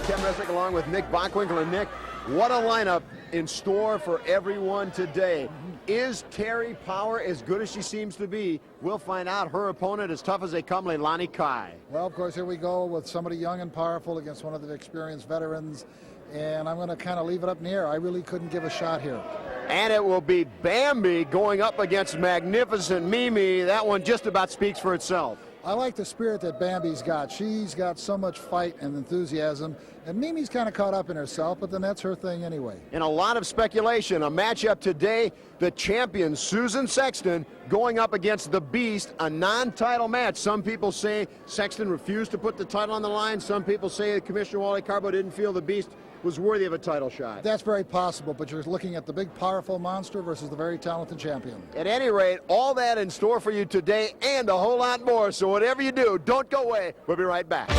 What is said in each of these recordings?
Ken Resnick along with Nick Bockwinkle. And Nick, what a lineup in store for everyone today. Is Terri Power as good as she seems to be? We'll find out. Her opponent, as tough as they come, Leilani Kai. Well, of course, here we go with somebody young and powerful against one of the experienced veterans. And I'm going to kind of leave it up in the air. I really couldn't give a shot here. And it will be Bambi going up against magnificent Mimi. That one just about speaks for itself. I like the spirit that Bambi's got. She's got so much fight and enthusiasm. And Mimi's kind of caught up in herself, but then that's her thing anyway. And a lot of speculation. A matchup today, the champion, Susan Sexton, going up against the Beast, a non-title match. Some people say Sexton refused to put the title on the line. Some people say Commissioner Wally Karbo didn't feel the Beast was worthy of a title shot. That's very possible, but you're looking at the big, powerful monster versus the very talented champion. At any rate, all that in store for you today and a whole lot more. So whatever you do, don't go away. We'll be right back.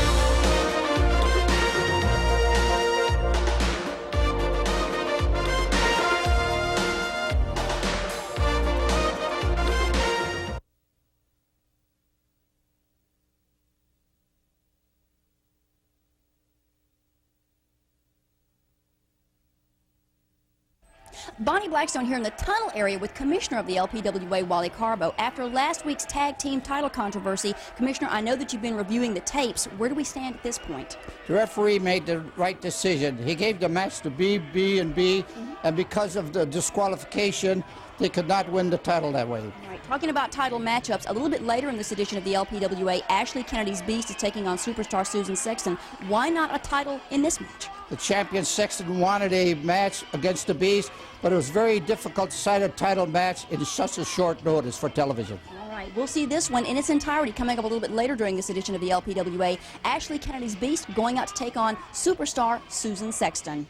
Boni Blackstone here in the tunnel area with Commissioner of the LPWA, Wally Karbo. After last week's tag team title controversy, Commissioner, I know that you've been reviewing the tapes. Where do we stand at this point? The referee made the right decision. He gave the match to B, and B, and because of the disqualification, they could not win the title that way. All right, talking about title matchups, a little bit later in this edition of the LPWA, Ashley Kennedy's Beast is taking on superstar Susan Sexton. Why not a title in this match? The champion Sexton wanted a match against the Beast, but it was very difficult to decide a title match in such a short notice for television. All right, we'll see this one in its entirety coming up a little bit later during this edition of the LPWA. Ashley Kennedy's Beast going out to take on superstar Susan Sexton.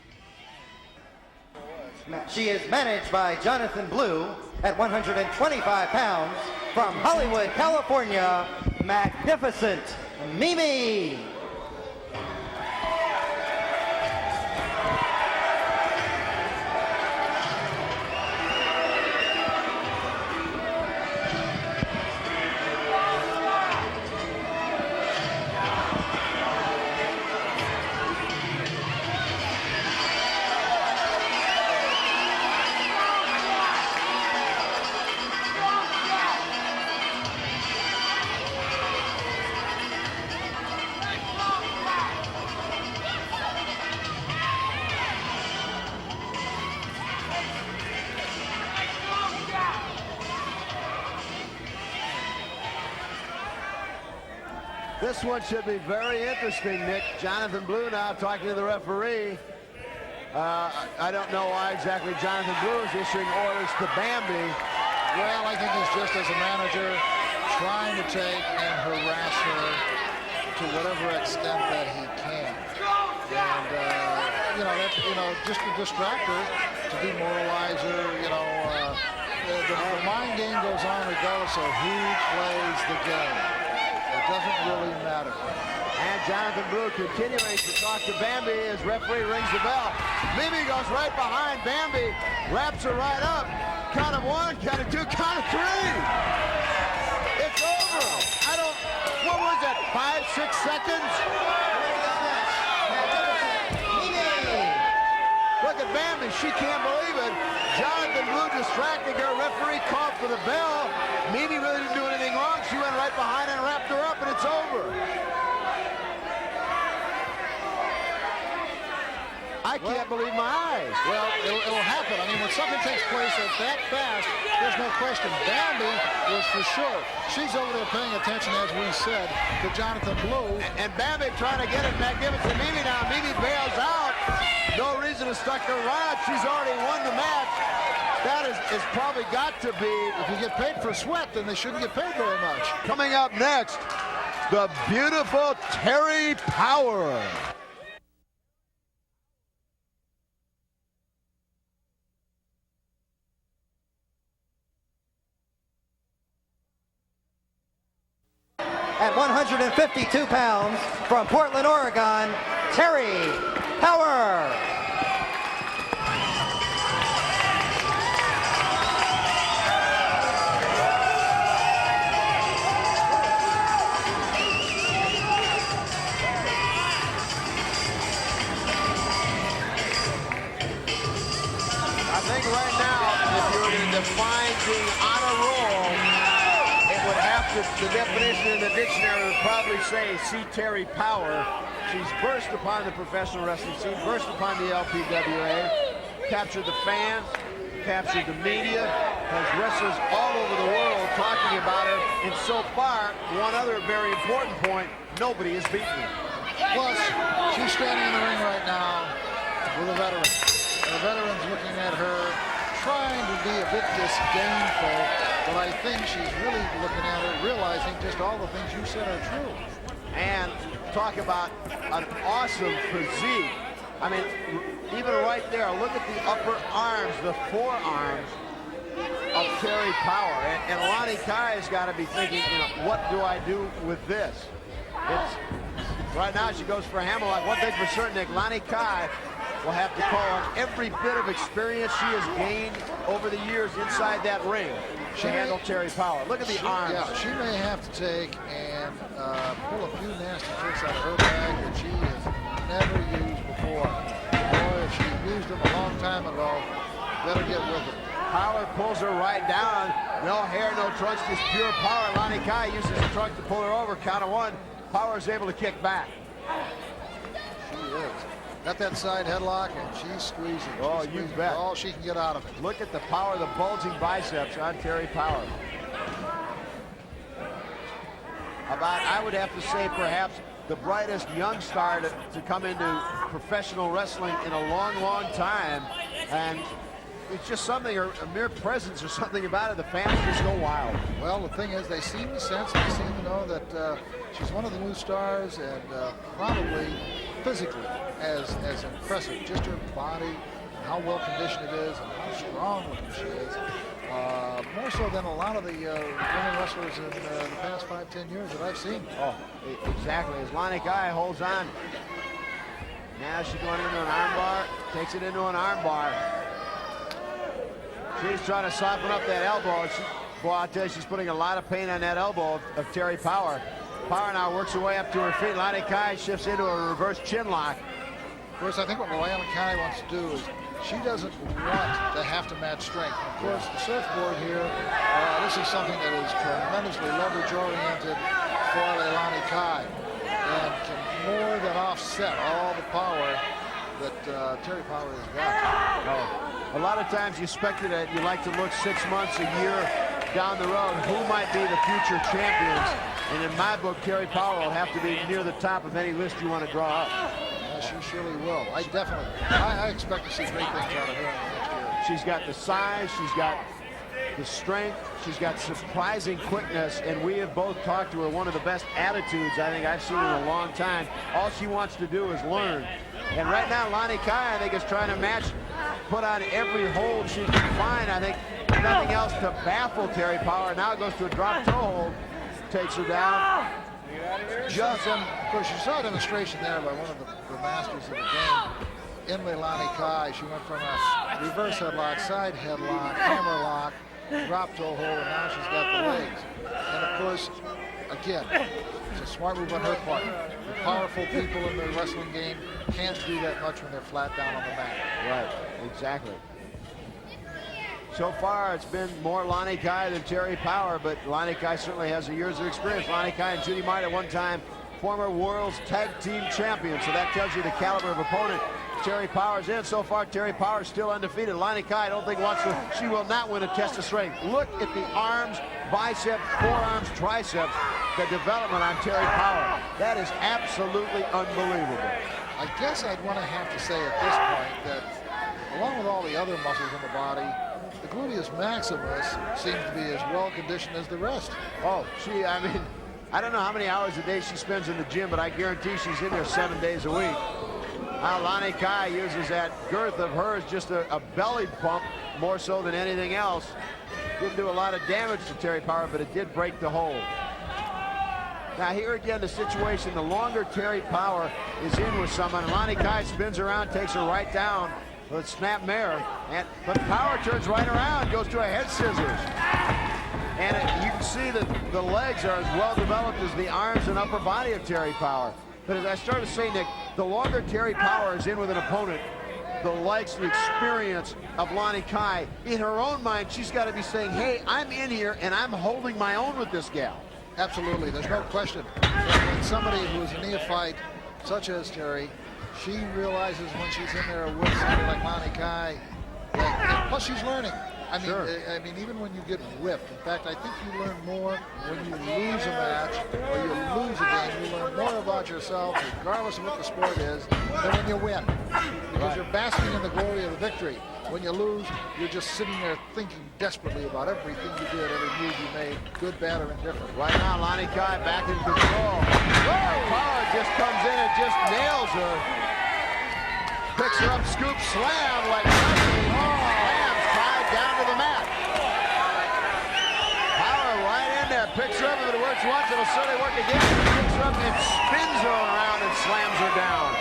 She is managed by Jonathan Blue at 125 pounds from Hollywood, California, Magnificent Mimi. This one should be very interesting, Nick. Jonathan Blue now talking to the referee. I don't know why exactly Jonathan Blue is issuing orders to Bambi. Well, I think he's just as a manager trying to take and harass her to whatever extent that he can. And, just to distract her, to demoralize her, the mind game goes on regardless of who plays the game. It doesn't really matter. And Jonathan Blue continuing to talk to Bambi as referee rings the bell. Mimi goes right behind Bambi, wraps her right up. Count of one, count of two, count of three. It's over. What was that, 5-6 seconds? Look at Bambi, she can't believe it. Jonathan Blue distracting her, referee called for the bell. Mimi really didn't do anything wrong. She went right behind and wrapped her up, and it's over. I can't believe my eyes. Well, it'll happen. I mean, when something takes place that fast, there's no question. Bambi was for sure. She's over there paying attention, as we said, to Jonathan Blue. And Bambi trying to get it magnificent Mimi now. Mimi bails out. No reason to stuck her around. She's already won the match. That is probably got to be. If you get paid for sweat, then they shouldn't get paid very much. Coming up next, the beautiful Terri Power. At 152 pounds from Portland, Oregon, Terri Power. the definition in the dictionary would probably say, see Terri Power. She's burst upon the professional wrestling scene, burst upon the LPWA, captured the fans, captured the media, has wrestlers all over the world talking about her, and so far, one other very important point, nobody has beaten her. Plus, she's standing in the ring right now with a veteran. And the veteran's looking at her, trying to be a bit disdainful, but I think she's really looking at her, realizing just all the things you said are true. And talk about an awesome physique. I mean, even right there, look at the upper arms, the forearms of Terri Power. And Leilani Kai has got to be thinking, you know, what do I do with this? Right now she goes for a hammerlock. One thing for certain, Leilani Kai will have to call on every bit of experience she has gained over the years inside that ring to handle Terri Power. Look at the arms. Yeah, she may have to take and pull a few nasty tricks out of her bag that she has never used before. Boy, if she used them a long time ago, better get with it. Power pulls her right down. No hair, no trunks, just pure power. Leilani Kai uses the trunk to pull her over. Count of one. Power is able to kick back. She is. Got that side headlock, and she's squeezing. Oh, she's you squeezing bet. all she can get out of it. Look at the power, the bulging biceps on Terri Power. About, I would have to say, perhaps the brightest young star to come into professional wrestling in a long, long time. And it's just something, a mere presence or something about it. The fans just go wild. Well, the thing is, they seem to sense, they seem to know that she's one of the new stars, and probably physically as impressive. Just her body, and how well conditioned it is, and how strong looking she is. More so than a lot of the women wrestlers in the past 5-10 years that I've seen. Oh, exactly. As Leilani Kai holds on. Now she's going into an armbar, takes it into an armbar. She's trying to soften up that elbow. Boy, I'll tell you, she's putting a lot of pain on that elbow of Terri Power. Power now works her way up to her feet. Leilani Kai shifts into a reverse chin lock. Of course, I think what Malia Hosaka wants to do is she doesn't want to have to match strength. Of course, the surfboard here, this is something that is tremendously leverage-oriented for Leilani Kai and can more than offset all the power that Terri Power has got. Oh, a lot of times you speculate, you like to look 6 months, a year down the road, who might be the future champions. And in my book, Terri Power will have to be near the top of any list you want to draw up. She surely will. I expect to see great things out of her next year. She's got the size, she's got the strength, she's got surprising quickness, and we have both talked to her. One of the best attitudes I think I've seen in a long time. All she wants to do is learn. And right now, Leilani Kai, I think, is trying to match, put on every hold she can find. I think nothing else to baffle Terri Power. Now it goes to a drop toe hold, takes her down. Just, of course, you saw a demonstration there by one of the masters of the game in Leilani Kai. She went from a reverse headlock, side headlock, hammer lock, drop toe hold, and now she's got the legs. And of course, again, it's a smart move on her part. The powerful people in the wrestling game can't do that much when they're flat down on the mat. Right, exactly. So far, it's been more Leilani Kai than Terri Power, but Leilani Kai certainly has years of experience. Leilani Kai and Judy might at one time former World's Tag Team Champions, so that tells you the caliber of opponent Terri Power's in. So far, Terri Power's still undefeated. Leilani Kai, I don't think wants to. She will not win a test of strength. Look at the arms, biceps, forearms, triceps, the development on Terri Power. That is absolutely unbelievable. I guess I'd want to have to say at this point that along with all the other muscles in the body, the gluteus maximus seems to be as well conditioned as the rest. Oh, I mean, I don't know how many hours a day she spends in the gym, but I guarantee she's in there 7 days a week. Leilani Kai uses that girth of hers, just a belly pump more so than anything else. Didn't do a lot of damage to Terri Power, but it did break the hold. Now here again, the situation, the longer Terri Power is in with someone, Leilani Kai spins around, takes her right down with a snap mare, but Power turns right around, goes to a head scissors. And you can see that the legs are as well developed as the arms and upper body of Terri Power. But as I started to say, Nick, the longer Terri Power is in with an opponent, the likes, the experience of Leilani Kai. In her own mind, she's got to be saying, hey, I'm in here and I'm holding my own with this gal. Absolutely, there's no question. When somebody who is a neophyte, such as Terri, she realizes when she's in there with somebody like Leilani Kai, and plus she's learning. I mean, Sure. I mean, even when you get whipped, in fact, I think you learn more when you lose a match or you lose a game. You learn more about yourself, regardless of what the sport is, than when you win. Because you're basking in the glory of the victory. When you lose, you're just sitting there thinking desperately about everything you did, every move you made, good, bad, or indifferent. Right now, Leilani Kai back in control. Power just comes in and just nails her. Picks her up, scoop, slam like nothing. Slams Kai down to the mat. Power right in there, picks her up. If it works once, it'll certainly work again. Picks her up and spins her around and slams her down.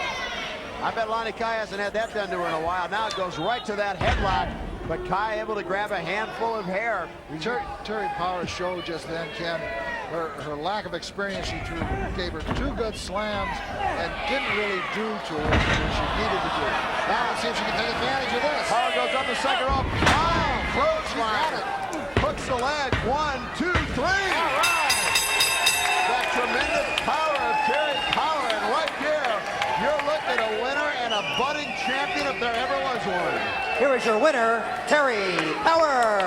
I bet Leilani Kai hasn't had that done to her in a while. Now it goes right to that headlock, but Kai able to grab a handful of hair. Terri Power showed just then, Ken, her lack of experience. She gave her 2 good slams and didn't really do to her what she needed to do. Now let's see if she can take advantage of this. Power goes up the second rope. Clothesline. Hooks the leg. 1, 2, 3. All right. That tremendous power of Terri Power, and right here, you're looking at a winner and a budding champion if there ever was one. Here is your winner, Terri Power.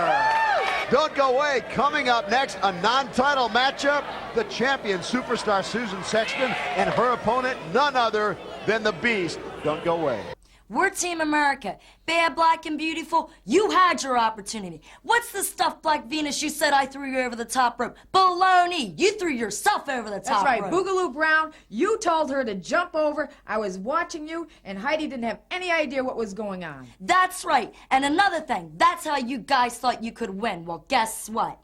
Don't go away. Coming up next, a non-title matchup. The champion, superstar Susan Sexton, and her opponent, none other than the Beast. Don't go away. We're Team America. Bad, black, and beautiful. You had your opportunity. What's the stuff, Black Venus? You said I threw you over the top rope. Baloney. You threw yourself over the top That's right, rope. Boogaloo Brown. You told her to jump over. I was watching you, and Heidi didn't have any idea what was going on. That's right. And another thing, that's how you guys thought you could win. Well, guess what?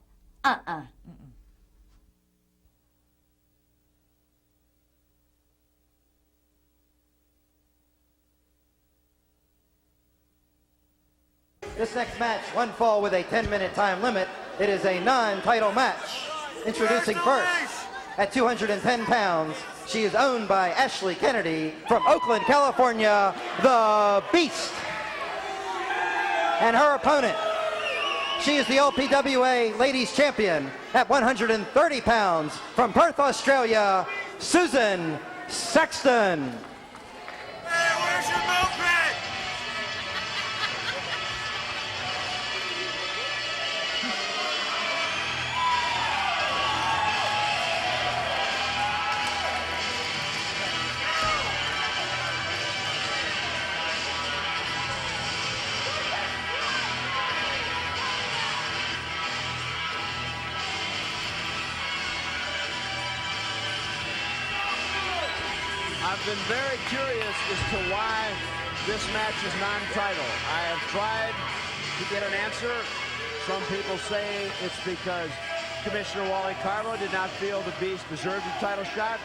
This next match, one fall with a 10-minute time limit. It is a non-title match. Introducing first, at 210 pounds, she is owned by Ashley Kennedy from Oakland, California, the Beast. And her opponent, she is the LPWA Ladies Champion at 130 pounds from Perth, Australia, Susan Sexton. Hey, where's your milk crate? I've been very curious as to why this match is non-title. I have tried to get an answer. Some people say it's because Commissioner Wally Karbo did not feel the Beast deserved a title shot.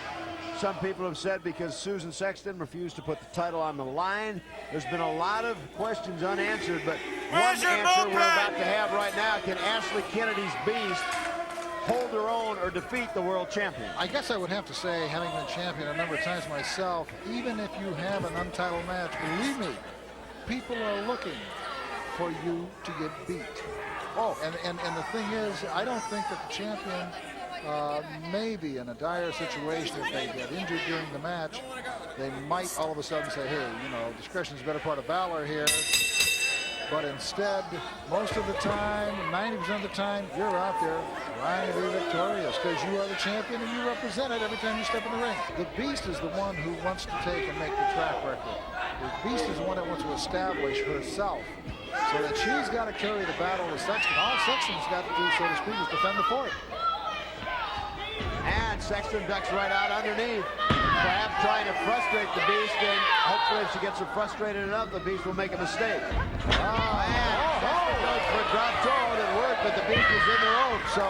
Some people have said because Susan Sexton refused to put the title on the line. There's been a lot of questions unanswered, but one Where's your answer we're moped? about to have right now: can Ashley Kennedy's Beast hold her own or defeat the world champion? I guess I would have to say, having been champion a number of times myself, even if you have an untitled match, believe me, people are looking for you to get beat. Oh, and the thing is, I don't think that the champion may be in a dire situation. If they get injured during the match, they might all of a sudden say, hey, you know, discretion's a better part of valor here. But instead, most of the time, 90% of the time, you're out there trying to be victorious because you are the champion and you represent it every time you step in the ring. The Beast is the one who wants to take and make the track record. The Beast is the one that wants to establish herself so that she's got to carry the battle with Sexton. All Sexton's got to do, so to speak, is defend the fort. And Sexton ducks right out underneath, perhaps trying to frustrate the Beast, and hopefully if she gets her frustrated enough, the Beast will make a mistake. Sexton goes for a drop toe, and it worked, but the Beast was in the rope, so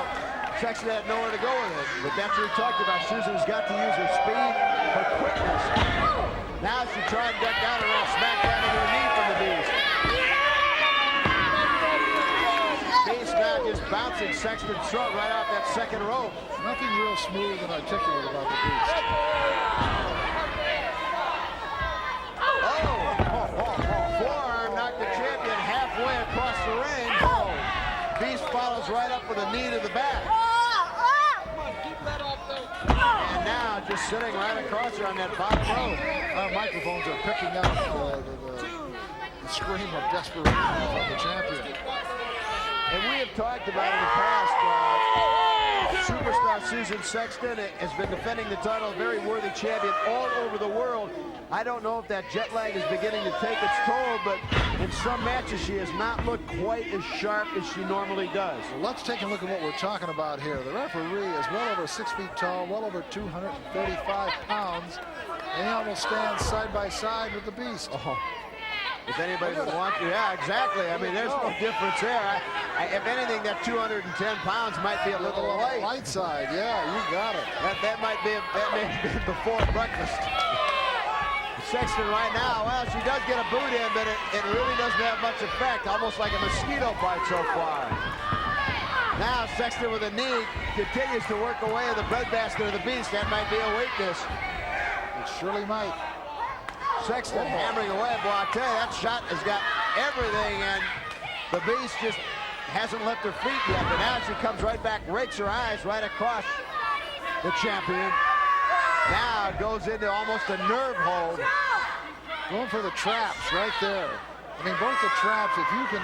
Sexton had nowhere to go with it. But that's what we talked about. Susan's got to use her speed, her quickness. Now she tried to duck down and smack down into her knee from the Beast. Beast now just bouncing Sexton's throat right out that second rope. Nothing real smooth and articulate about the Beast. Forearm knocked the champion halfway across the ring. Beast follows right up with a knee to the back. just sitting right across her on that bottom row. Our microphones are picking up the scream of desperation from the champion. And we have talked about in the past, superstar Susan Sexton has been defending the title, very worthy champion all over the world. I don't know if that jet lag is beginning to take its toll, but in some matches she has not looked quite as sharp as she normally does. Well, let's take a look at what we're talking about here. The referee is well over 6 feet tall, well over 235 pounds, and he almost stands side by side with the Beast. Oh. If anybody would want to, yeah, exactly. I mean, there's no difference there. If anything, that 210 pounds might be a little light. Light side, yeah, you got it. That may have been before breakfast. Sexton right now, well, she does get a boot in, but it really doesn't have much effect, almost like a mosquito bite so far. Now Sexton with a knee continues to work away at the breadbasket of the Beast. That might be a weakness. It surely might. Sexton hammering away. Boy, I tell you, that shot has got everything, and the Beast just hasn't left her feet yet. But now she comes right back, rakes her eyes right across the champion. Now goes into almost a nerve hold. Going for the traps right there. I mean, both the traps, if you can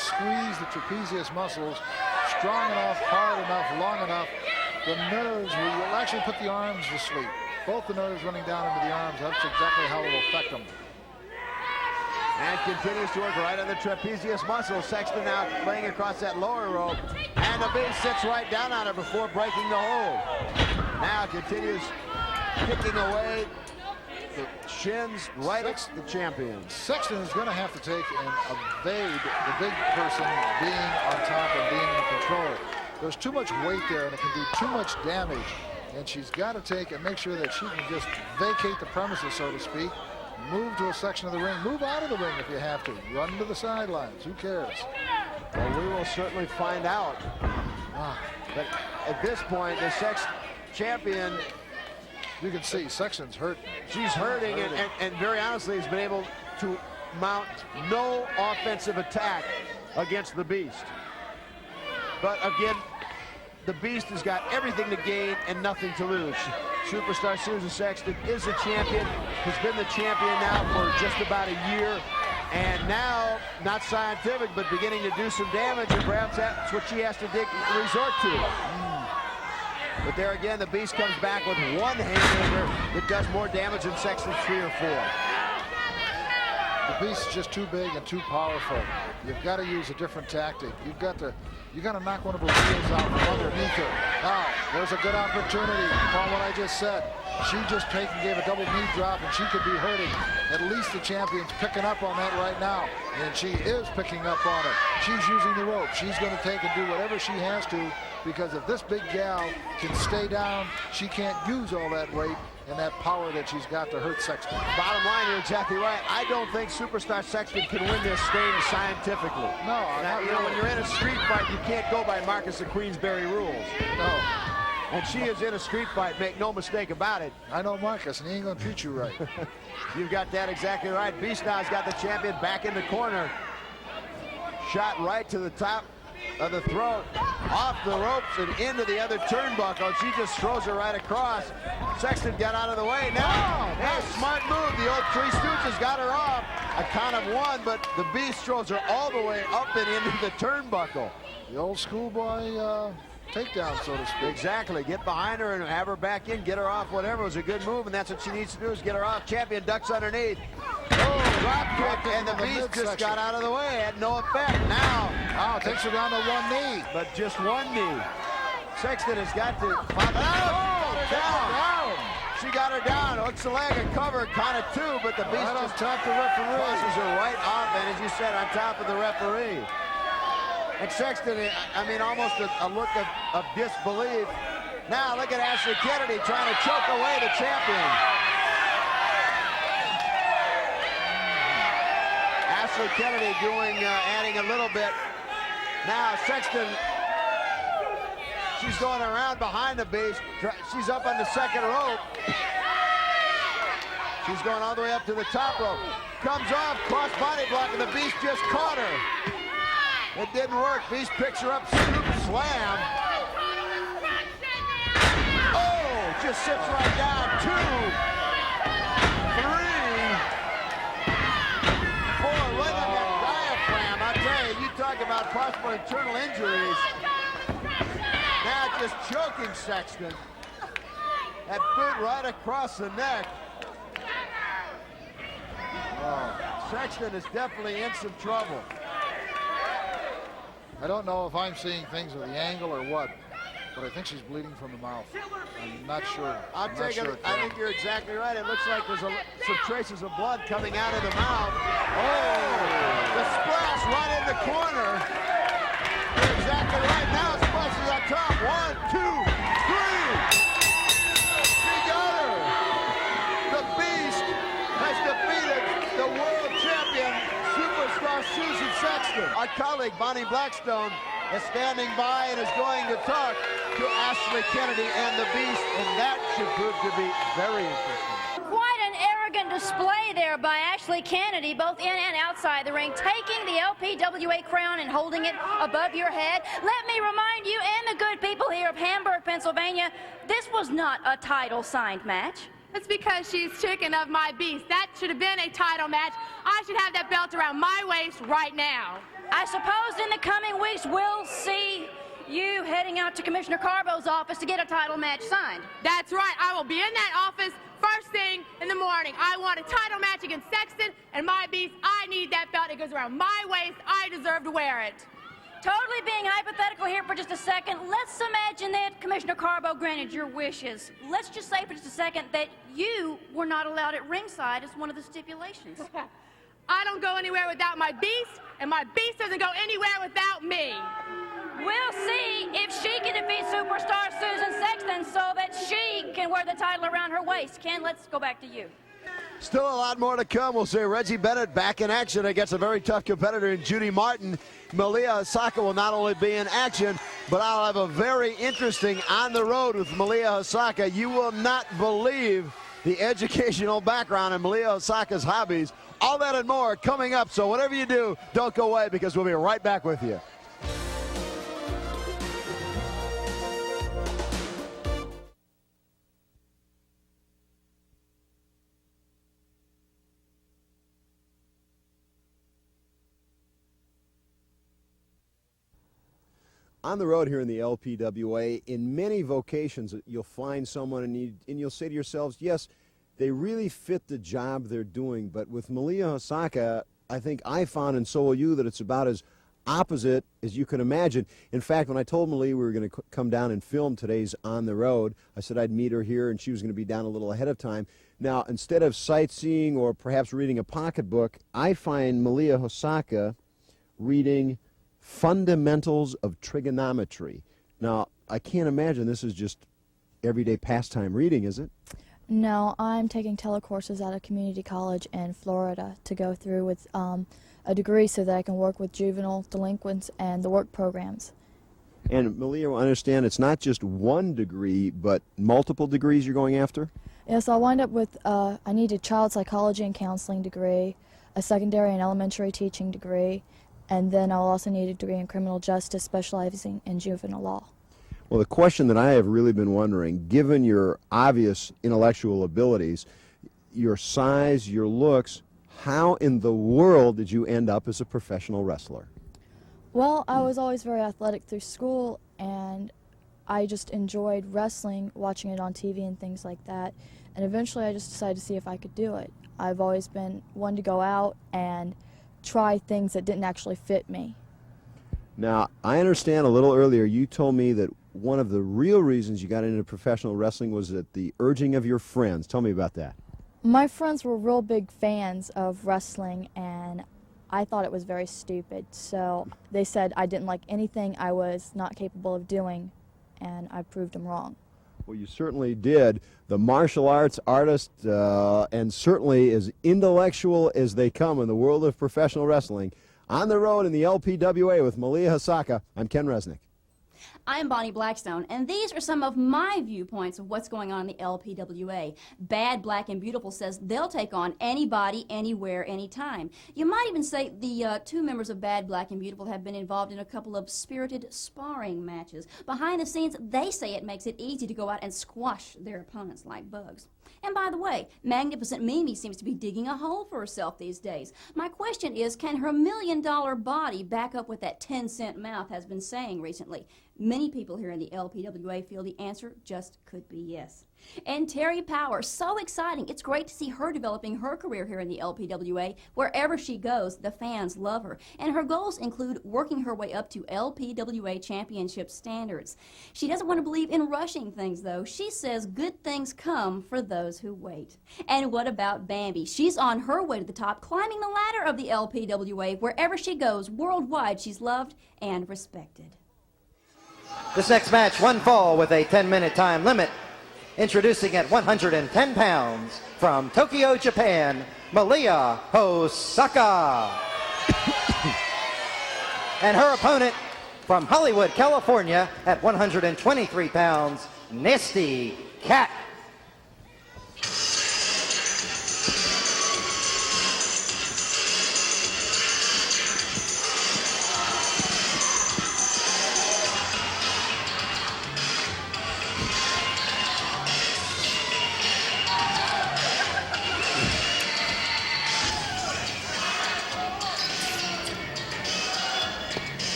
squeeze the trapezius muscles strong enough, hard enough, long enough, the nerves will actually put the arms to sleep. Both the nerves running down into the arms, that's exactly how it will affect them. And continues to work right on the trapezius muscle. Sexton now laying across that lower rope. And the Beast sits right down on her before breaking the hold. Now continues kicking away the shins right at the champion. Sexton is going to have to take and evade the big person being on top and being in control. There's too much weight there, and it can do too much damage. And she's got to take and make sure that she can just vacate the premises, so to speak. Move to a section of the ring. Move out of the ring if you have to. Run to the sidelines. Who cares? Well, we will certainly find out. But at this point, the champion, you can see Sexton's hurting. She's hurting, and very honestly has been able to mount no offensive attack against the Beast. But again, the Beast has got everything to gain and nothing to lose. Superstar Susan Sexton is the champion, has been the champion now for just about a year, and now, not scientific, but beginning to do some damage, and perhaps that's what she has to resort to. But there again, the Beast comes back with one haymaker that does more damage than Sexton's 3 or 4. The Beast is just too big and too powerful. You've got to use a different tactic. You got to knock one of her wheels out from underneath her. Now, there's a good opportunity upon what I just said. She just gave a double knee drop, and she could be hurting. At least the champion's picking up on that right now, and she is picking up on it. She's using the rope. She's going to take and do whatever she has to, because if this big gal can stay down, she can't use all that weight and that power that she's got to hurt Sexton. Bottom line, you're exactly right. I don't think Superstar Sexton can win this thing scientifically. No, now, you know, when you're in a street fight, you can't go by Marcus of Queensberry rules. No. And she is in a street fight, make no mistake about it. I know Marcus, and he ain't gonna treat you right. You've got that exactly right. Beast now's got the champion back in the corner. Shot right to the top of the throat, off the ropes and into the other turnbuckle. She just throws her right across. Sexton got out of the way. Now, smart move. The old Three Stooges got her off. A count of 1, but the Beast throws her all the way up and into the turnbuckle. The old schoolboy takedown, so to speak. Exactly. Get behind her and have her back in, get her off, whatever. It was a good move, and that's what she needs to do, is get her off. Champion ducks underneath. Oh, drop kick, and the Beast just got out of the way. Had no effect. Now, takes her down to one knee. But just one knee. Sexton has got to pop down. She got her down. Hooks the leg and cover, count of 2, but the Beast just top the referee. crosses her right off, and as you said, on top of the referee. And Sexton, I mean, almost a look of disbelief. Now look at Ashley Kennedy trying to choke away the champion. Ashley Kennedy adding a little bit. Now Sexton, she's going around behind the Beast. She's up on the second rope. She's going all the way up to the top rope. Comes off, cross body block, and the Beast just caught her. It didn't work. Beast picks her up, scoop, slam. Oh, just sits right down. 2, 3, 4. Look at that diaphragm. I tell you, you talk about possible internal injuries. Now just choking Sexton. That boot right across the neck. Oh, Sexton is definitely in some trouble. I don't know if I'm seeing things with the angle or what, but I think she's bleeding from the mouth. I'm not sure. I think you're exactly right. It looks like there's some traces of blood coming out of the mouth. Oh, the splash right in the corner. You're exactly right. Now splashes on top. 1, 2, 3. She got her. The Beast has defeated the world champion, superstar Susan Sexton. Our colleague, Boni Blackstone, is standing by and is going to talk to Ashley Kennedy and the Beast, and that should prove to be very interesting. Quite an arrogant display there by Ashley Kennedy, both in and outside the ring, taking the LPWA crown and holding it above your head. Let me remind you and the good people here of Hamburg, Pennsylvania, this was not a title signed match. That's because she's chicken of my beast. That should have been a title match. I should have that belt around my waist right now. I suppose in the coming weeks we'll see you heading out to Commissioner Karbo's office to get a title match signed. That's right. I will be in that office first thing in the morning. I want a title match against Sexton and my beast. I need that belt. It goes around my waist. I deserve to wear it. Totally being hypothetical here for just a second, let's imagine that Commissioner Karbo granted your wishes. Let's just say for just a second that you were not allowed at ringside as one of the stipulations. I don't go anywhere without my beast, and my beast doesn't go anywhere without me. We'll see if she can defeat superstar Susan Sexton so that she can wear the title around her waist. Ken, let's go back to you. Still a lot more to come. We'll see Reggie Bennett back in action against a very tough competitor in Judy Martin. Malia Hosaka will not only be in action, but I'll have a very interesting on the road with Malia Hosaka. You will not believe the educational background in Malia Hosaka's hobbies. All that and more coming up. So whatever you do, don't go away because we'll be right back with you. On the road here in the LPWA, in many vocations, you'll find someone and you'll say to yourselves, yes, they really fit the job they're doing. But with Malia Hosaka, I think I found, and so will you, that it's about as opposite as you can imagine. In fact, when I told Malia we were going to come down and film today's On the Road, I said I'd meet her here and she was going to be down a little ahead of time. Now, instead of sightseeing or perhaps reading a pocketbook, I find Malia Hosaka reading Fundamentals of Trigonometry. Now, I can't imagine this is just everyday pastime reading, is it? No, I'm taking telecourses at a community college in Florida to go through with a degree so that I can work with juvenile delinquents and the work programs. And Malia, I understand it's not just one degree, but multiple degrees you're going after? Yes, I'll wind up with, I need a child psychology and counseling degree, a secondary and elementary teaching degree, and then I'll also need a degree in criminal justice specializing in juvenile law. Well, the question that I have really been wondering, given your obvious intellectual abilities, your size, your looks, how in the world did you end up as a professional wrestler? Well, I was always very athletic through school, and I just enjoyed wrestling, watching it on TV and things like that, and eventually I just decided to see if I could do it. I've always been one to go out and try things that didn't actually fit me. Now, I understand a little earlier you told me that one of the real reasons you got into professional wrestling was at the urging of your friends. Tell me about that. My friends were real big fans of wrestling, and I thought it was very stupid. So they said I didn't like anything I was not capable of doing, and I proved them wrong. Well, you certainly did. The martial arts artist, and certainly as intellectual as they come in the world of professional wrestling. On the road in the LPWA with Malia Hosaka, I'm Ken Resnick. I'm Boni Blackstone, and these are some of my viewpoints of what's going on in the LPWA. Bad, Black, and Beautiful says they'll take on anybody, anywhere, anytime. You might even say the two members of Bad, Black, and Beautiful have been involved in a couple of spirited sparring matches. Behind the scenes, they say it makes it easy to go out and squash their opponents like bugs. And by the way, Magnificent Mimi seems to be digging a hole for herself these days. My question is, can her $1 million body back up what that 10-cent mouth has been saying recently? Many people here in the LPWA feel the answer just could be yes. And Terri Power, so exciting. It's great to see her developing her career here in the LPWA. Wherever she goes, the fans love her. And her goals include working her way up to LPWA championship standards. She doesn't want to believe in rushing things, though. She says good things come for those who wait. And what about Bambi? She's on her way to the top, climbing the ladder of the LPWA. Wherever she goes, worldwide, she's loved and respected. This next match, one fall with a 10-minute time limit. Introducing at 110 pounds from Tokyo, Japan, Malia Hosaka. And her opponent from Hollywood, California at 123 pounds, Nasty Cat.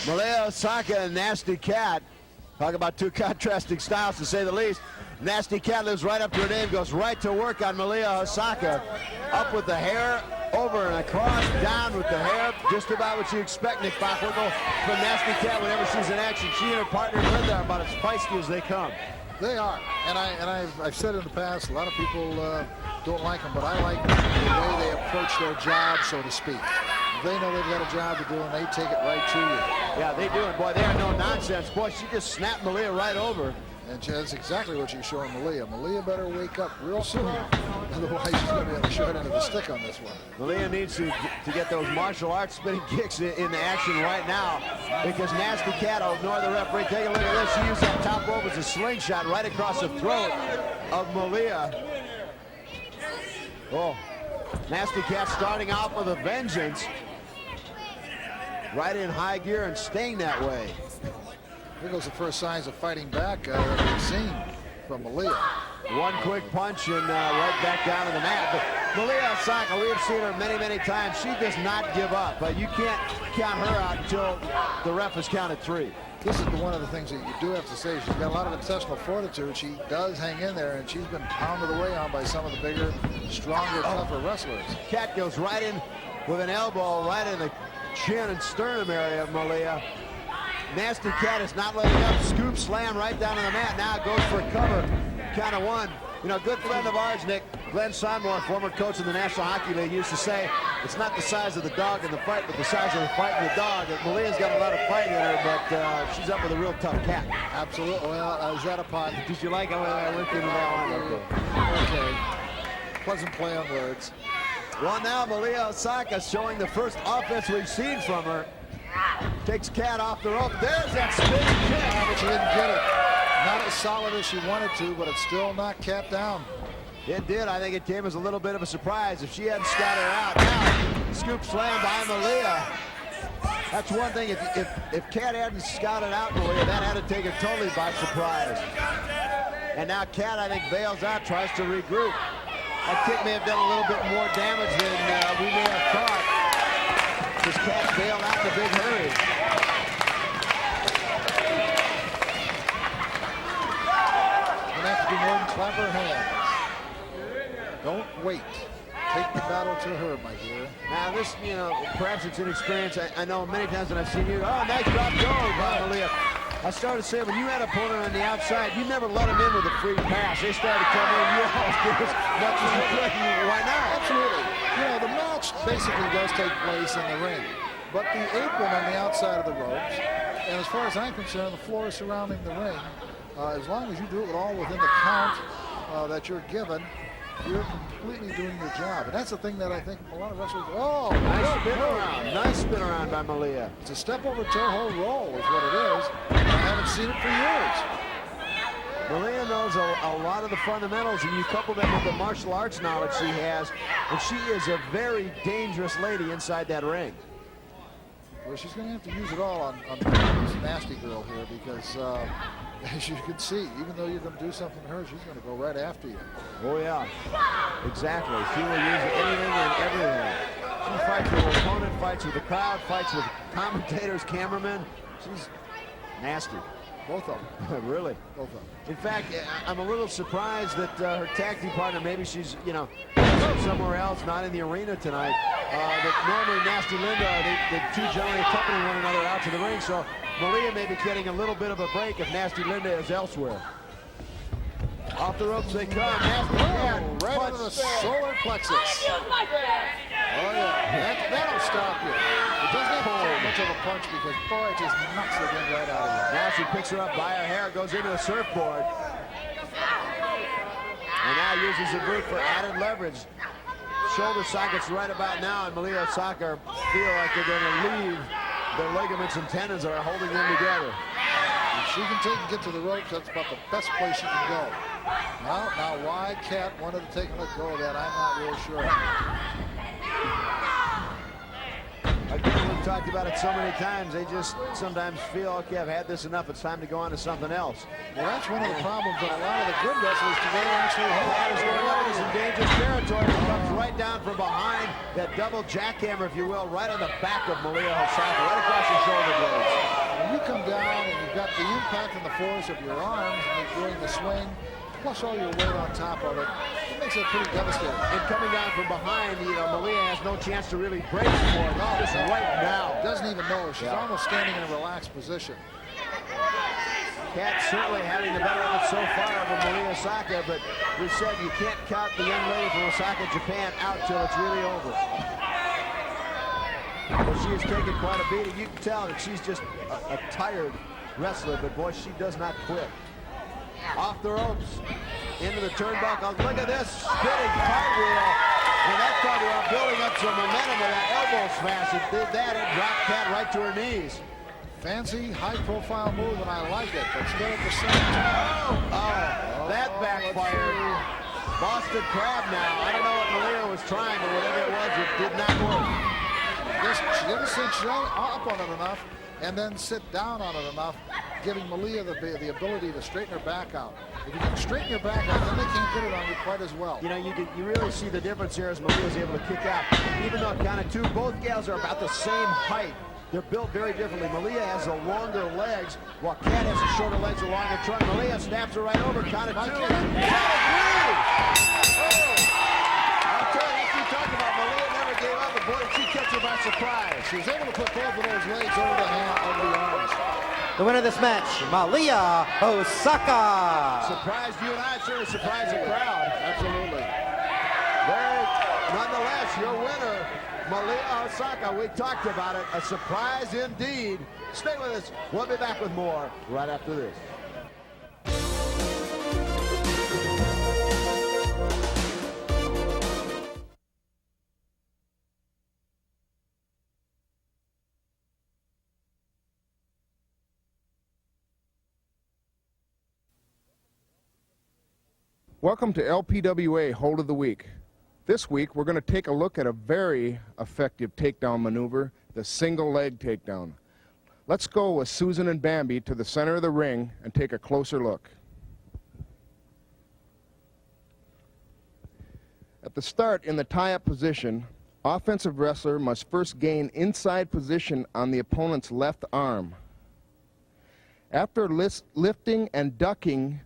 Malia Hosaka and Nasty Cat. Talk about two contrasting styles, to say the least. Nasty Cat lives right up to her name, goes right to work on Malia Hosaka. Up with the hair, over and across, down with the hair. Just about what you expect, Nick Bockwinkle, from Nasty Cat whenever she's in action. She and her partner Linda are about as feisty as they come. They are, and I've said in the past, a lot of people don't like them, but I like the way they approach their job, so to speak. They know they've got a job to do, and they take it right to you. Yeah, they do it. Boy, they are no nonsense. Boy, she just snapped Malia right over. And that's exactly what you're showing Malia. Malia better wake up real soon. Otherwise, she's going to be on the short end of the stick on this one. Malia needs to get those martial arts spinning kicks in action right now, because Nasty Cat will ignore the referee. Take a look at this. She used that top rope as a slingshot right across the throat of Malia. Oh, Nasty Cat starting out with a vengeance. Right in high gear and staying that way. Here goes the first signs of fighting back that we've seen from Malia. One quick punch and right back down to the mat. But Malia Hosaka, we have seen her many, many times. She does not give up, but you can't count her out until the ref has counted 3. This is one of the things that you do have to say. She's got a lot of intestinal fortitude. She does hang in there, and she's been pounded away on by some of the bigger, stronger, tougher wrestlers. Cat goes right in with an elbow right in the chin and sternum area of Malia. Nasty Cat is not letting up. Scoop slam right down to the mat. Now goes for a cover. Count of 1. You know, a good friend of ours, Nick, Glenn Sonmore, former coach in the National Hockey League, used to say, it's not the size of the dog in the fight, but the size of the fight in the dog. Malia's got a lot of fight in her, but she's up with a real tough cat. Absolutely. Well, is that a pot? Did you like how I went into that one? Okay. Pleasant play on words. Well, now Malia Hosaka showing the first offense we've seen from her. Takes Cat off the rope. There's that spinning kick. But she didn't get it. Not as solid as she wanted to, but it still knocked Cat down. It did. I think it came as a little bit of a surprise. If she hadn't scouted her out. Now, scoop slam by Malia. That's one thing. If Cat hadn't scouted out Malia, that had to take her totally by surprise. And now Cat, I think, bails out, tries to regroup. That kick may have done a little bit more damage than we may have thought. This Cat bailed out in a big hurry. Gonna have to do more than clap her hands. Don't wait. Take the battle to her, my dear. Now this, you know, perhaps it's inexperience. I know many times when I've seen you, oh, nice drop goal by Malia. I started saying, when you had an opponent on the outside, you never let them in with a free pass. They started to come in, you always give as much as you could. Why not? Absolutely. You know, the match basically does take place in the ring, but the apron on the outside of the ropes, and as far as I'm concerned, the floor surrounding the ring, as long as you do it all within the count that you're given, you're completely doing your job. And that's the thing that I think a lot of wrestlers, nice spin around. Nice spin around by Malia. It's a step over toe hold roll is what it is. I haven't seen it for years. Malia knows a lot of the fundamentals, and you couple them with the martial arts knowledge she has, and she is a very dangerous lady inside that ring. Well, she's going to have to use it all on this nasty girl here because, as you can see, even though you're going to do something to her, she's going to go right after you. Oh, yeah. Exactly. She will use anything and everything. She fights with her opponent, fights with the crowd, fights with commentators, cameramen. She's nasty. Both of them. Really? Both of them. In fact, I'm a little surprised that her tag team partner, maybe she's, somewhere else, not in the arena tonight. That normally Nasty Linda, the two generally accompany one another out to the ring, so Malia may be getting a little bit of a break if Nasty Linda is elsewhere. Off the ropes they come. Nasty again. Right into the solar plexus. Oh, yeah. That'll stop you. It doesn't have to take much of a punch because, boy, it just knocks the wind right out of you. Now she picks her up by her hair, goes into a surfboard. And now uses the boot for added leverage. Shoulder sockets right about now, and Malia Hosaka feel like they're going to leave their ligaments and tendons that are holding them together. If she can get to the ropes, that's about the best place she can go. Now why Cat wanted to take and let go of that, I'm not real sure. Again, we've talked about it so many times, they just sometimes feel, okay, I've had this enough, it's time to go on to something else. Well, that's one of the problems that a lot of the good wrestlers today actually have. That is where Wally is in dangerous territory. He comes right down from behind, that double jackhammer, if you will, right on the back of Malia Hosaka, right across the shoulder blades. When you come down and you've got the impact and the force of your arms and you're doing the swing, plus all your weight on top of it, it makes it pretty devastating. And coming down from behind, Malia has no chance to really break anymore. Just right now. Doesn't even know. She's almost standing in a relaxed position. Cat certainly having the better of it so far over Malia Hosaka, but we said you can't count the young lady from Osaka, Japan out till it's really over. Well, she has taken quite a beating. You can tell that she's just a tired wrestler, but boy, she does not quit. Off the ropes, into the turnbuckle. Look at this spinning cartwheel. And that cartwheel building up some momentum with that elbow smash. It did that, it dropped Cat right to her knees. Fancy, high-profile move, and I like it, but still at the same time. That backfired. Boston Crab now. I don't know what Malia was trying, but whatever it was, it did not work. She didn't sit up on it enough and then sit down on it enough, giving Malia the ability to straighten her back out. If you can straighten your back out, then they can't get it on you quite as well. You really see the difference here as Malia was able to kick out. Even though count of two, both gals are about the same height. They're built very differently. Malia has the longer legs, while Cat has the shorter legs, the longer trunk. Malia snaps her right over, count of two. Count of three! I'll tell you, you talk about Malia never gave up, but boy, did she catch her by surprise. She was able to put both of those legs over the arms. The winner of this match, Malia Hosaka. Surprised you and I, certainly surprised the crowd. Absolutely. Nonetheless, your winner, Malia Hosaka. We talked about it. A surprise indeed. Stay with us. We'll be back with more right after this. Welcome to LPWA Hold of the Week. This week we're going to take a look at a very effective takedown maneuver, the single leg takedown. Let's go with Susan and Bambi to the center of the ring and take a closer look. At the start, in the tie-up position, offensive wrestler must first gain inside position on the opponent's left arm. After lifting and ducking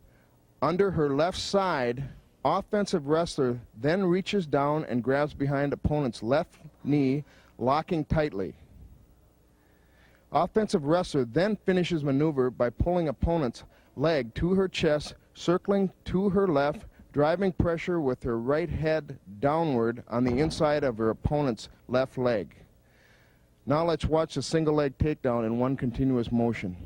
under her left side, offensive wrestler then reaches down and grabs behind opponent's left knee, locking tightly. Offensive wrestler then finishes maneuver by pulling opponent's leg to her chest, circling to her left, driving pressure with her right head downward on the inside of her opponent's left leg. Now let's watch the single leg takedown in one continuous motion.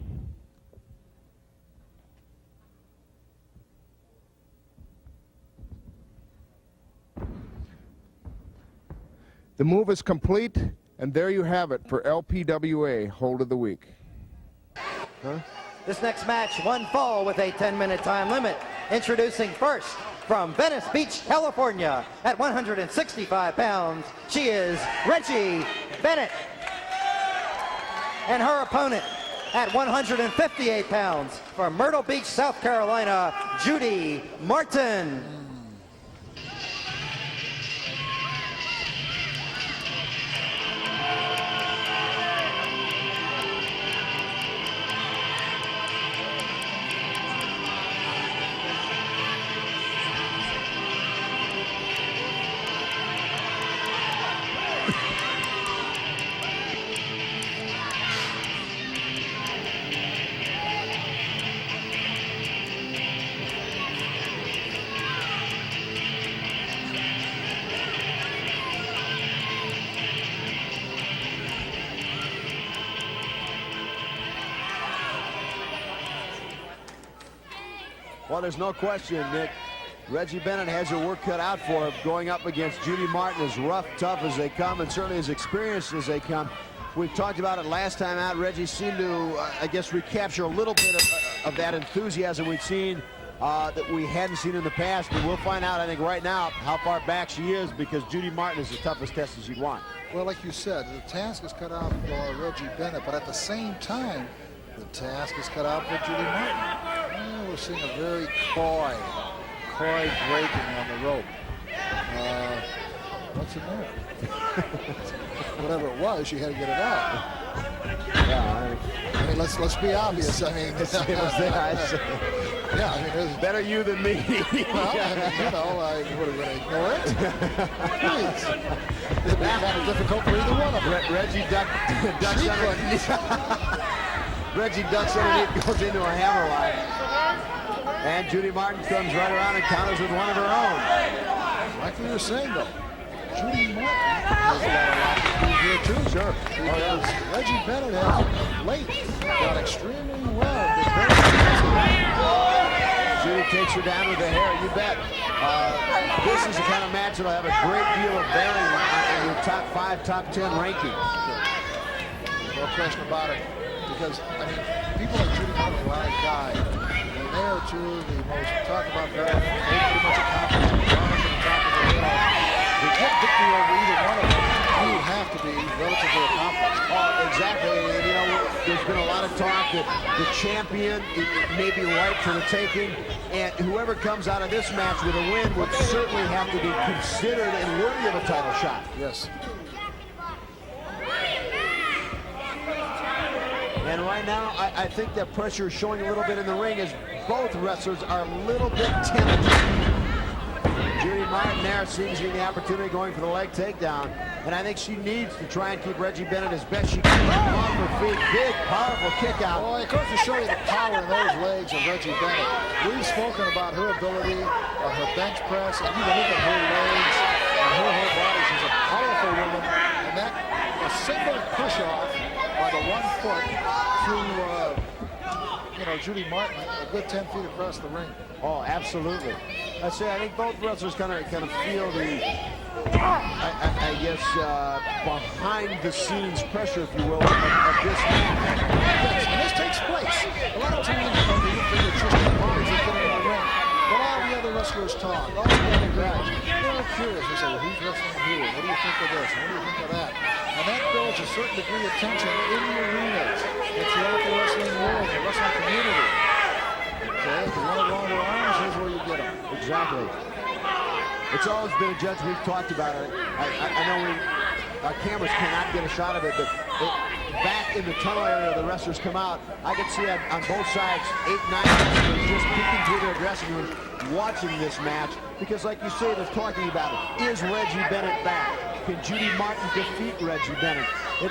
The move is complete, and there you have it for LPWA Hold of the Week. This next match, one fall with a 10-minute time limit. Introducing first, from Venice Beach, California, at 165 pounds, she is Reggie Bennett. And her opponent, at 158 pounds, from Myrtle Beach, South Carolina, Judy Martin. Well, there's no question, Nick. Reggie Bennett has her work cut out for her going up against Judy Martin, as rough, tough as they come, and certainly as experienced as they come. We've talked about it last time out. Reggie seemed to, I guess, recapture a little bit of that enthusiasm we've seen that we hadn't seen in the past. But we'll find out, I think, right now how far back she is, because Judy Martin is the toughest test as you'd want. Well, like you said, the task is cut out for Reggie Bennett, but at the same time, the task is cut out for Judy Martin. Well, we're seeing a very coy breaking on the rope. What's it there? Whatever it was, she had to get it out. Yeah, I mean, let's be obvious. I mean, it was there. yeah, I mean, there's better you than me. Well, I mean, you know, I would have been ignore it. Please. It'd be kind of difficult for either one of them. Reggie ducks underneath. Reggie ducks underneath, goes into a hammerlock. And Judy Martin comes right around and counters with one of her own. Like we were saying, though, Judy Martin has got a lot to do here, too. Sure. Because Reggie Bennett has late got extremely well. Judy takes her down with the hair, you bet. This is the kind of match that'll have a great deal of bearing on your top 5, top 10 rankings. No question about it. Because, I mean, people like Judy Martin, a lot of guys, when they are two the most talked about veterans, they pretty much accomplished it. They're up to the top of the hill. To get victory over either one of them, you would have to be relatively accomplished. Oh, exactly. And, you know, there's been a lot of talk that the champion may be ripe for the taking, and whoever comes out of this match with a win would certainly have to be considered and worthy of a title shot. Yes. And right now, I think that pressure is showing a little bit in the ring as both wrestlers are a little bit tempted. Judy Martin there seems to be the opportunity going for the leg takedown. And I think she needs to try and keep Reggie Bennett as best she can off her feet. Big, powerful kick out. Well, it goes to show you the power in those legs of Reggie Bennett. We've spoken about her ability on her bench press, and you look at her legs and her whole body. She's a powerful woman. And that, a single push-off by the 1 foot through, you know, Judy Martin, a good 10 feet across the ring. Oh, absolutely. I think both wrestlers kind of feel the, I guess, behind-the-scenes pressure, if you will, of this match. Yes, and this takes place. A lot of times, you know, you think it's just the bodies that get in the ring. But all the other wrestlers talk, all the other guys, they're curious. They say, well, who's wrestling who? What do you think of this? What do you think of that? And that builds a certain degree of tension in the arenas. It's throughout the wrestling world, the wrestling community. Okay, if you want longer arms, here's where you get them. Exactly. It's always been a judge. We've talked about it. I know our cameras cannot get a shot of it, but back in the tunnel area, the wrestlers come out. I can see on both sides 8, 9 wrestlers just peeking through their dressing room, watching this match, because like you say, they're talking about it. Is Reggie Bennett back? Can Judy Martin defeat Reggie Bennett?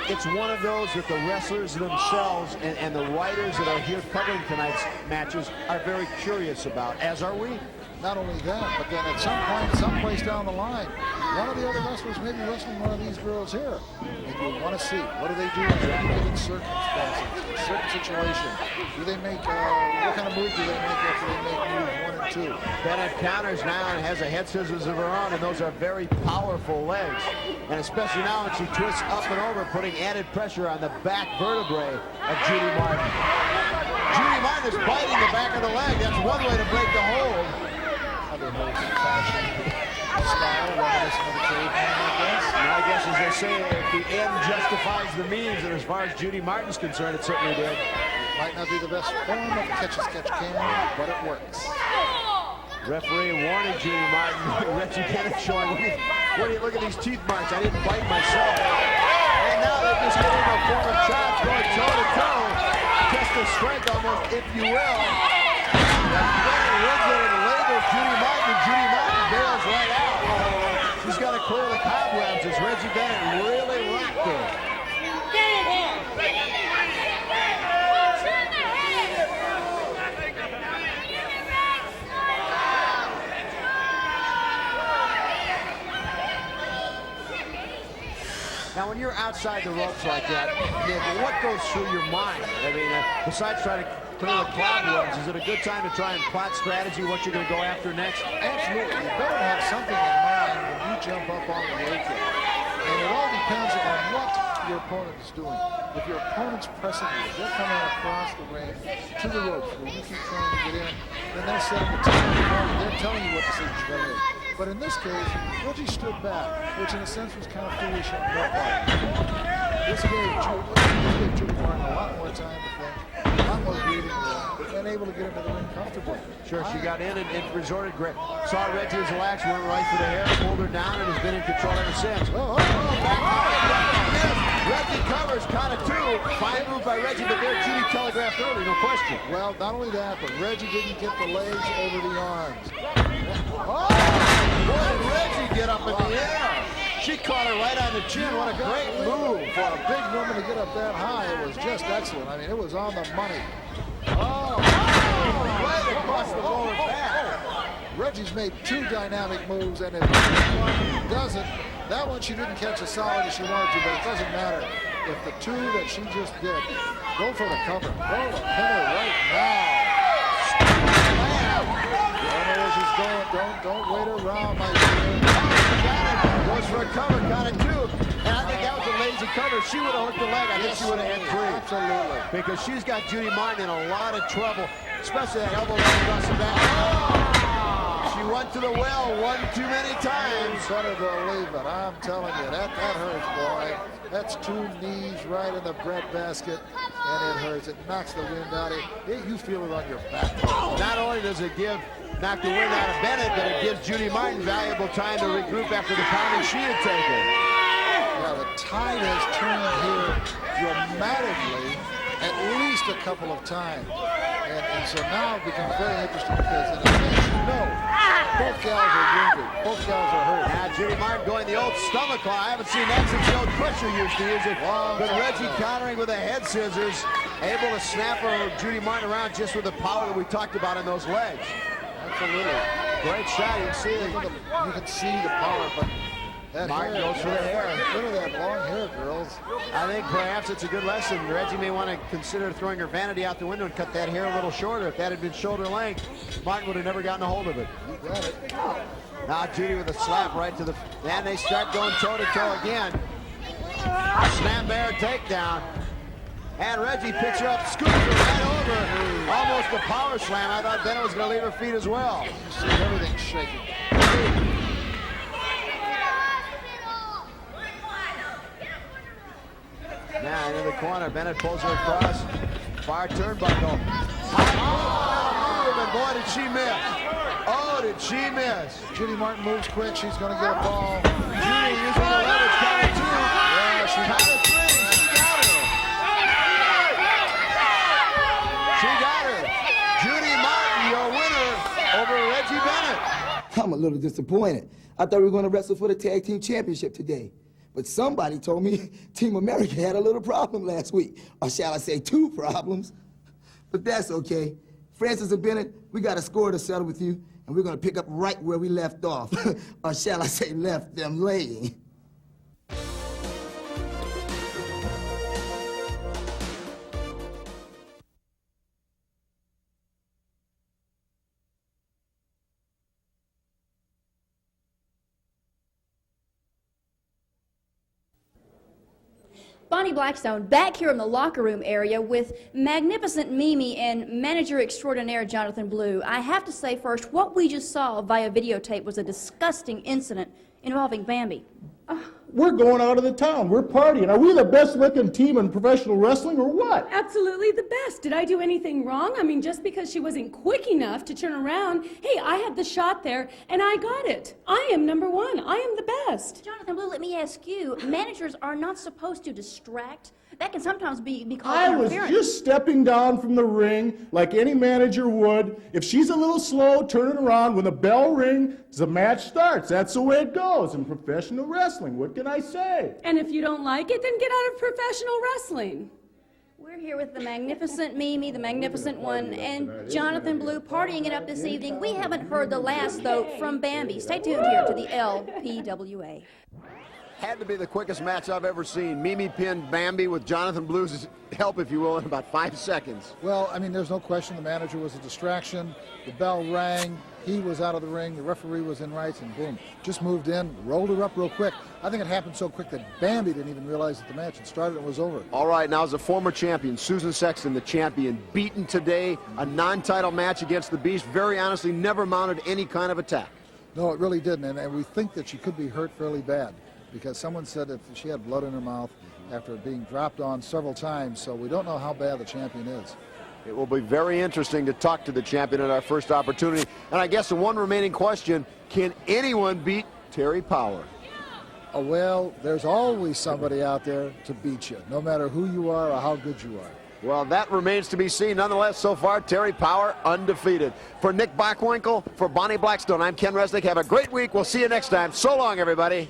It's one of those that the wrestlers themselves and the writers that are here covering tonight's matches are very curious about, as are we. not only that, but then at some point, someplace down the line, one of the other wrestlers may be wrestling one of these girls here. And you want to see, what do they do in any given circumstances, in a certain situation? Do they make, what kind of move do they make after they make moves 1 and 2? Bennett counters now and has a head scissors of her own, and those are very powerful legs. And especially now when she twists up and over, putting added pressure on the back vertebrae of Judy Martin. Judy Martin is biting the back of the leg. That's one way to break the hold. Other moves in fashion style, reminiscent of the caveman, I guess. And I guess, as they say, if the end justifies the means, and as far as Judy Martin's concerned, it certainly did. It might not be the best form of catch-as-catch-can, but it works. Referee warning Judy Martin. Reggie Bennett showing, look at these teeth marks. I didn't bite myself. And now they're just getting a form of chops going toe-to-toe. Test of strength almost, if you will. Bennett wins it and labels Judy Martin, and Judy Martin bails right out. She's got to clear the cobwebs as Reggie Bennett really rocked her. Now, when you're outside the ropes like that, Nick, what goes through your mind? I mean, besides trying to clear the cobwebs, is it a good time to try and plot strategy, what you're going to go after next? Absolutely. You better have something in mind when you jump up on the apron. And it all depends on what your opponent is doing. If your opponent's pressing you, if they're coming across the ring to the ropes where you keep trying to get in, then they're setting the time. They're telling you what decision you're going to make. But in this case, Reggie stood back, which in a sense was kind of foolish on her part. This gave Judy Martin a lot more time to think, a lot more breathing room, and able to get into the ring comfortably. Sure, she got in and resorted great. Saw Reggie was relaxed, went right for the hair, pulled her down, and has been in control ever since. Reggie covers, count of 2. Fine move by Reggie, but there Judy telegraphed early, no question. Well, not only that, but Reggie didn't get the legs over the arms. Oh! Boy, did Reggie get up in the air. She caught her right on the chin. What a great move. For a big woman to get up that high, it was just excellent. I mean, it was on the money. Oh, right across the lower back. Reggie's made 2 dynamic moves, and if one doesn't, that one she didn't catch as solid as she wanted to, but it doesn't matter. If the 2 that she just did, go for the cover. Go to the pinner right now. Don't wait around, my friend. Goes for a cover, got it 2. And I think that was a lazy cover. She would have hooked the leg. I think she would have had 3. Absolutely. Because she's got Judy Martin in a lot of trouble, especially that elbow leg across the back. Oh! She went to the well one too many times. You better believe it. I'm telling you, that hurts, boy. That's 2 knees right in the breadbasket, and it hurts. It knocks the wind out of you. You feel it on your back. Not only does it knock the wind out of Bennett, but it gives Judy Martin valuable time to regroup after the pounding she had taken. Yeah, the tide has turned here dramatically at least a couple of times. And so now it becomes very interesting because, as you know, both gals are wounded. Both gals are hurt. Now Judy Martin going the old stomach claw. I haven't seen that since the old Crusher used to use it. But Reggie countering with the head scissors, able to snap her Judy Martin around just with the power that we talked about in those legs. Absolutely. Great shot. You can see the power, but that Martin hair, goes for the hair. Look at that long hair, girls. I think perhaps it's a good lesson. Reggie may want to consider throwing her vanity out the window and cut that hair a little shorter. If that had been shoulder length, Martin would have never gotten a hold of it. You got it. Now Judy with a slap right to the... And they start going toe-to-toe again. Snap bear takedown. And Reggie picks her up, scoops her right over. Almost a power slam. I thought Bennett was going to leave her feet as well. You see everything shaking. Now into the corner, Bennett pulls her across. Far turnbuckle. And boy, did she miss. Oh, did she miss. Judy Martin moves quick. She's going to get a ball. Judy using the leverage. Count of 2. Yeah, she count of 3. She got her. She got her. Judy Martin, your winner over Reggie Bennett. I'm a little disappointed. I thought we were going to wrestle for the Tag Team Championship today. But somebody told me Team America had a little problem last week. Or shall I say 2 problems. But that's okay. Francis and Bennett, we got a score to settle with you. and we're going to pick up right where we left off, or shall I say left them laying. Boni Blackstone back here in the locker room area with magnificent Mimi and manager extraordinaire Jonathan Blue. I have to say first, what we just saw via videotape was a disgusting incident involving Bambi. We're going out of the town. We're partying. Are we the best looking team in professional wrestling or what? Absolutely the best. Did I do anything wrong? I mean, just because she wasn't quick enough to turn around, hey, I had the shot there and I got it. I am number one. I am the best. Jonathan Blue, let me ask you, managers are not supposed to distract. That can sometimes be called I was interference. just stepping down from the ring like any manager would. If she's a little slow, turn it around. When the bell rings, the match starts. That's the way it goes in professional wrestling. What can I say? And if you don't like it, then get out of professional wrestling. We're here with the magnificent Mimi, the magnificent one, and Jonathan Blue partying it up this evening. We haven't heard the last, though, from Bambi. Stay tuned here to the LPWA. Had to be the quickest match I've ever seen. Mimi pinned Bambi with Jonathan Blue's help, if you will, in about 5 seconds. Well, I mean, there's no question the manager was a distraction. The bell rang. He was out of the ring. The referee was in rights, and boom, just moved in, rolled her up real quick. I think it happened so quick that Bambi didn't even realize that the match had started and was over. All right, now as a former champion, Susan Sexton, the champion, beaten today, a non-title match against the Beast. Very honestly, never mounted any kind of attack. No, it really didn't, and we think that she could be hurt fairly bad, because someone said that she had blood in her mouth after being dropped on several times, so we don't know how bad the champion is. It will be very interesting to talk to the champion at our first opportunity. And I guess the one remaining question, can anyone beat Terri Power? Oh, well, there's always somebody out there to beat you, no matter who you are or how good you are. Well, that remains to be seen. Nonetheless, so far, Terri Power undefeated. For Nick Bockwinkle, for Boni Blackstone, I'm Ken Resnick. Have a great week. We'll see you next time. So long, everybody.